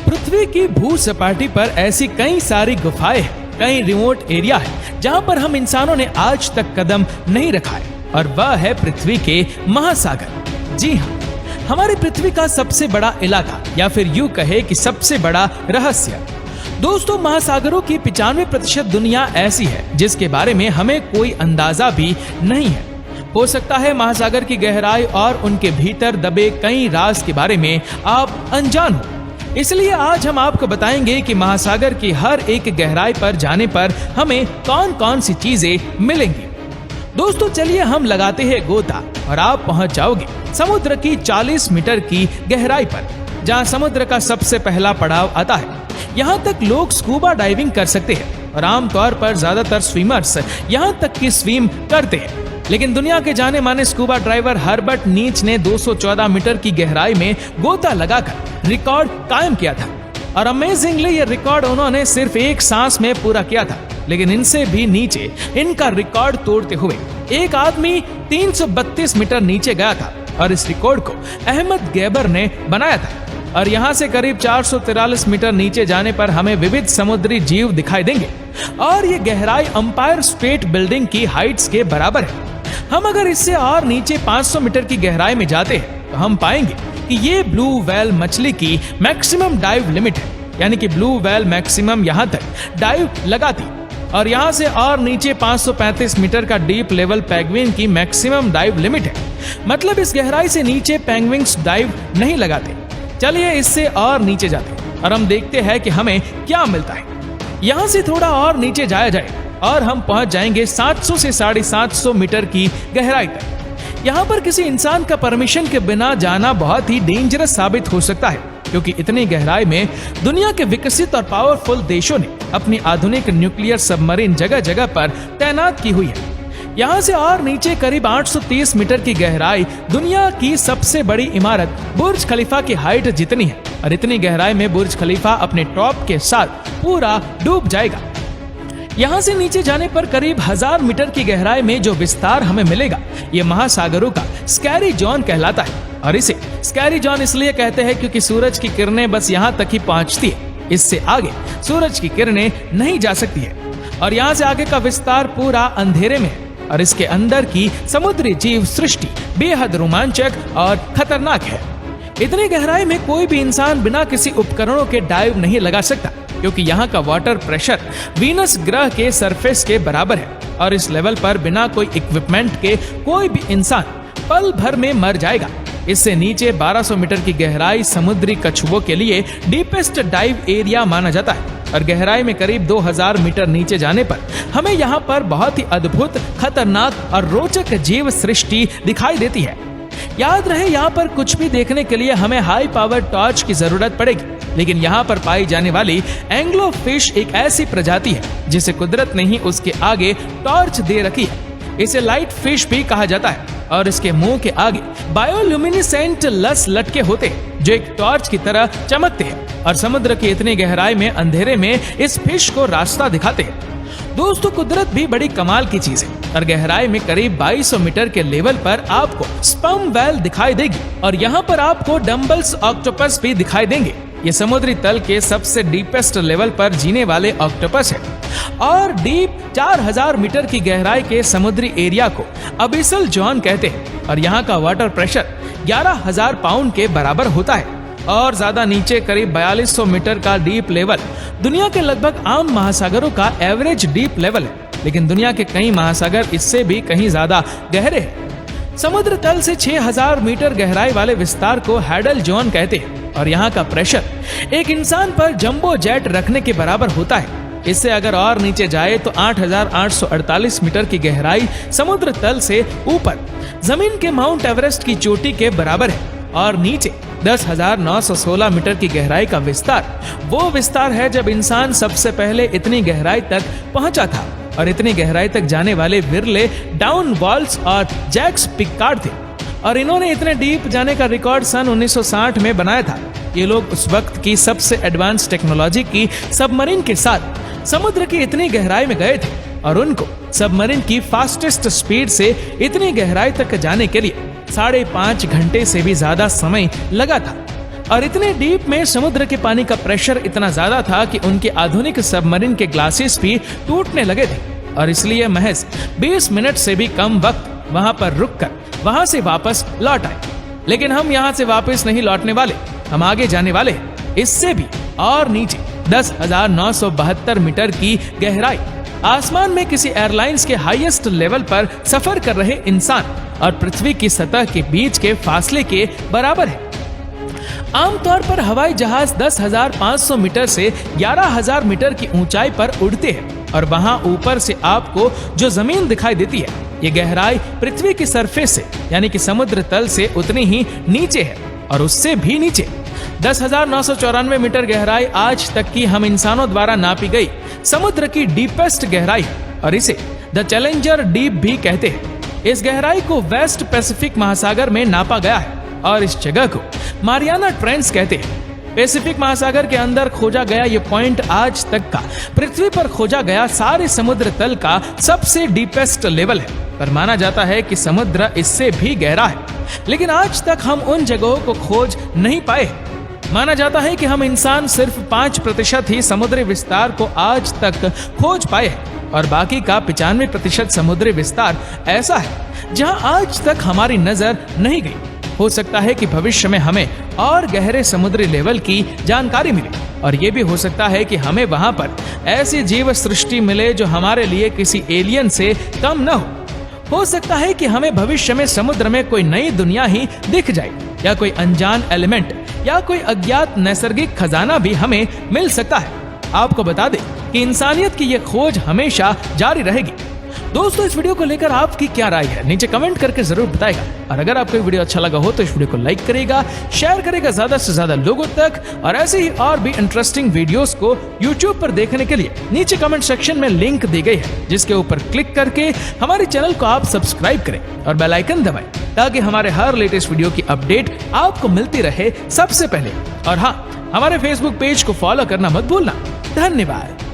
पृथ्वी की भू सपाटी पर ऐसी कई सारी गुफाएं हैं, कई रिमोट एरिया है जहां पर हम इंसानों ने आज तक कदम नहीं रखा है, और वह है पृथ्वी के महासागर। जी हाँ, हमारी पृथ्वी का सबसे बड़ा इलाका, या फिर यूं कहे कि सबसे बड़ा रहस्य। दोस्तों, महासागरों की 95% दुनिया ऐसी है जिसके बारे में हमें कोई अंदाजा भी नहीं है। हो सकता है महासागर की गहराई और उनके भीतर दबे कई राज के बारे में आप अनजान हो। इसलिए आज हम आपको बताएंगे कि महासागर की हर एक गहराई पर जाने पर हमें कौन कौन सी चीजें मिलेंगी। दोस्तों, चलिए हम लगाते हैं गोता और आप पहुंच जाओगे समुद्र की 40 मीटर की गहराई पर, जहां समुद्र का सबसे पहला पड़ाव आता है। यहाँ तक लोग स्कूबा डाइविंग कर सकते हैं और आमतौर पर ज्यादातर स्विमर्स यहाँ तक की स्विम करते हैं। लेकिन दुनिया के जाने माने स्कूबा ड्राइवर हर्बर्ट नीच ने 214 मीटर की गहराई में गोता लगाकर रिकॉर्ड कायम किया था, और अमेजिंगली ये रिकॉर्ड उन्होंने सिर्फ एक सांस में पूरा किया था। लेकिन इनसे भी नीचे इनका रिकॉर्ड तोड़ते हुए एक आदमी 332 मीटर नीचे गया था, और इस रिकॉर्ड को अहमद गैबर ने बनाया था। और यहाँ से करीब 443 मीटर नीचे जाने पर हमें विविध समुद्री जीव दिखाई देंगे, और ये गहराई अंपायर स्टेट बिल्डिंग की हाइट्स के बराबर है। हम अगर इससे और नीचे 500 मीटर की गहराई में जाते हैं तो हम पाएंगे कि ये ब्लू व्हेल मछली की मैक्सिमम डाइव लिमिट है, यानी कि ब्लू व्हेल मैक्सिमम यहाँ तक डाइव लगाती, और यहाँ से और नीचे 535 मीटर का डीप लेवल पेंगुइन की मैक्सिमम डाइव लिमिट है। मतलब इस गहराई से नीचे पेंगुइन्स डाइव नहीं लगाते। चलिए इससे और नीचे जाते हैं और हम देखते हैं कि हमें क्या मिलता है। यहाँ से थोड़ा और नीचे जाया जाए और हम पहुंच जाएंगे 700 से 750 मीटर की गहराई तक। यहाँ पर किसी इंसान का परमिशन के बिना जाना बहुत ही डेंजरस साबित हो सकता है, क्योंकि इतनी गहराई में दुनिया के विकसित और पावरफुल देशों ने अपनी आधुनिक न्यूक्लियर सबमरीन जगह जगह पर तैनात की हुई है। यहाँ से और नीचे करीब 830 मीटर की गहराई दुनिया की सबसे बड़ी इमारत बुर्ज खलीफा की हाइट जितनी है, और इतनी गहराई में बुर्ज खलीफा अपने टॉप के साथ पूरा डूब जाएगा। यहाँ से नीचे जाने पर करीब 1000 मीटर की गहराई में जो विस्तार हमें मिलेगा, ये महासागरों का स्कैरी जोन कहलाता है। और इसे स्कैरी जोन इसलिए कहते हैं क्योंकि सूरज की किरणें बस यहाँ तक ही पहुँचती है, इससे आगे सूरज की किरणें नहीं जा सकती है। और यहाँ से आगे का विस्तार पूरा अंधेरे में है, और इसके अंदर की समुद्री जीव सृष्टि बेहद रोमांचक और खतरनाक है। इतनी गहराई में कोई भी इंसान बिना किसी उपकरणों के डाइव नहीं लगा सकता, क्योंकि यहाँ का वाटर प्रेशर वीनस ग्रह के सरफेस के बराबर है, और इस लेवल पर बिना कोई इक्विपमेंट के कोई भी इंसान पल भर में मर जाएगा। इससे नीचे 1200 मीटर की गहराई समुद्री कछुओं के लिए डीपेस्ट डाइव एरिया माना जाता है, और गहराई में करीब 2000 मीटर नीचे जाने पर हमें यहाँ पर बहुत ही अद्भुत, खतरनाक और रोचक जीव सृष्टि दिखाई देती है। याद रहे, यहाँ पर कुछ भी देखने के लिए हमें हाई पावर टॉर्च की जरूरत पड़ेगी, लेकिन यहाँ पर पाई जाने वाली एंग्लो फिश एक ऐसी प्रजाति है जिसे कुदरत ने ही उसके आगे टॉर्च दे रखी है। इसे लाइट फिश भी कहा जाता है, और इसके मुंह के आगे बायोल्यूमिनेसेंट लस लटके होते हैं जो एक टॉर्च की तरह चमकते हैं, और समुद्र की इतनी गहराई में अंधेरे में इस फिश को रास्ता दिखाते हैं। दोस्तों, कुदरत भी बड़ी कमाल की चीज है, और गहराई में करीब 2200 मीटर के लेवल पर आपको स्पर्म व्हेल दिखाई देगी, और यहाँ पर आपको डम्बल्स ऑक्टोपस भी दिखाई देंगे। ये समुद्री तल के सबसे डीपेस्ट लेवल पर जीने वाले ऑक्टोपस है, और डीप 4000 मीटर की गहराई के समुद्री एरिया को अबिसल जोन कहते हैं, और यहाँ का वाटर प्रेशर 11000 पाउंड के बराबर होता है। और ज्यादा नीचे करीब 4200 मीटर का डीप लेवल दुनिया के लगभग आम महासागरों का एवरेज डीप लेवल है, लेकिन दुनिया के कई महासागर इससे भी कहीं ज्यादा गहरे हैं। समुद्र तल से 6000 मीटर गहराई वाले विस्तार को हैडल जोन कहते हैं, और यहाँ का प्रेशर एक इंसान पर जंबो जेट रखने के बराबर होता है। इससे अगर और नीचे जाए तो 8848 मीटर की गहराई समुद्र तल से ऊपर जमीन के माउंट एवरेस्ट की चोटी के बराबर है, और नीचे 10,916 मीटर की गहराई का विस्तार वो विस्तार है जब इंसान सबसे पहले इतनी गहराई तक पहुंचा था, और इतनी गहराई तक जाने वाले विरले डाउन वॉल्स और जैक्स पिकार्ड थे, और इन्होंने इतने डीप जाने का रिकॉर्ड सन 1960 में बनाया था। ये लोग उस वक्त की सबसे एडवांस टेक्नोलॉजी की सबमरीन के साथ समुद्र की इतनी गहराई में गए थे, और उनको सबमरीन की फास्टेस्ट स्पीड से इतनी गहराई तक जाने के लिए 5.5 घंटे से भी ज्यादा समय लगा था। और इतने डीप में समुद्र के पानी का प्रेशर इतना ज्यादा था कि उनके आधुनिक सबमरीन के ग्लासेस भी टूटने लगे थे और इसलिए महज 20 मिनट से भी कम वक्त वहां पर रुककर वहां से वापस लौट आए। लेकिन हम यहाँ से वापस नहीं लौटने वाले, हम आगे जाने वाले हैं, इससे भी और नीचे 10,972 मीटर की गहराई। आसमान में किसी एयरलाइंस के हाईएस्ट लेवल पर सफर कर रहे इंसान और पृथ्वी की सतह के बीच के फासले के बराबर है। आमतौर पर हवाई जहाज 10,500 मीटर से 11,000 मीटर की ऊंचाई पर उड़ते हैं और वहां ऊपर से आपको जो जमीन दिखाई देती है, ये गहराई पृथ्वी की सरफेस से यानी कि समुद्र तल से उतनी ही नीचे है और उससे भी नीचे 10,994 मीटर गहराई आज तक की हम इंसानों द्वारा नापी गई समुद्र की डीपेस्ट गहराई है और इसे द चैलेंजर डीप भी कहते हैं। इस गहराई को वेस्ट पैसिफिक महासागर में नापा गया है और इस जगह को मारियाना ट्रेंच कहते हैं। पैसिफिक महासागर के अंदर खोजा गया ये पॉइंट आज तक का पृथ्वी पर खोजा गया सारे समुद्र तल का सबसे डीपेस्ट लेवल है, पर माना जाता है कि समुद्र इससे भी गहरा है, लेकिन आज तक हम उन जगहों को खोज नहीं पाए। माना जाता है कि हम इंसान सिर्फ 5% ही समुद्री विस्तार को आज तक खोज पाए हैं और बाकी का 95% समुद्री विस्तार ऐसा है जहां आज तक हमारी नजर नहीं गई। हो सकता है कि भविष्य में हमें और गहरे समुद्री लेवल की जानकारी मिले और ये भी हो सकता है कि हमें वहां पर ऐसी जीव सृष्टि मिले जो हमारे लिए किसी एलियन से कम न हो सकता है कि हमें भविष्य में समुद्र में कोई नई दुनिया ही दिख जाए या कोई अनजान एलिमेंट या कोई अज्ञात नैसर्गिक खजाना भी हमें मिल सकता है। आपको बता दें कि इंसानियत की यह खोज हमेशा जारी रहेगी। दोस्तों, इस वीडियो को लेकर आपकी क्या राय है, नीचे कमेंट करके जरूर बताएगा और अगर आपको वीडियो अच्छा लगा हो तो इस वीडियो को लाइक करेगा, शेयर करेगा ज्यादा से ज्यादा लोगों तक और ऐसे ही और भी इंटरेस्टिंग वीडियोस को YouTube पर देखने के लिए नीचे कमेंट सेक्शन में लिंक दी गई है, जिसके ऊपर क्लिक करके हमारे चैनल को आप सब्सक्राइब करें और बेल आइकन दबाएं ताकि हमारे हर लेटेस्ट वीडियो की अपडेट आपको मिलती रहे सबसे पहले। और हाँ, हमारे फेसबुक पेज को फॉलो करना मत भूलना। धन्यवाद।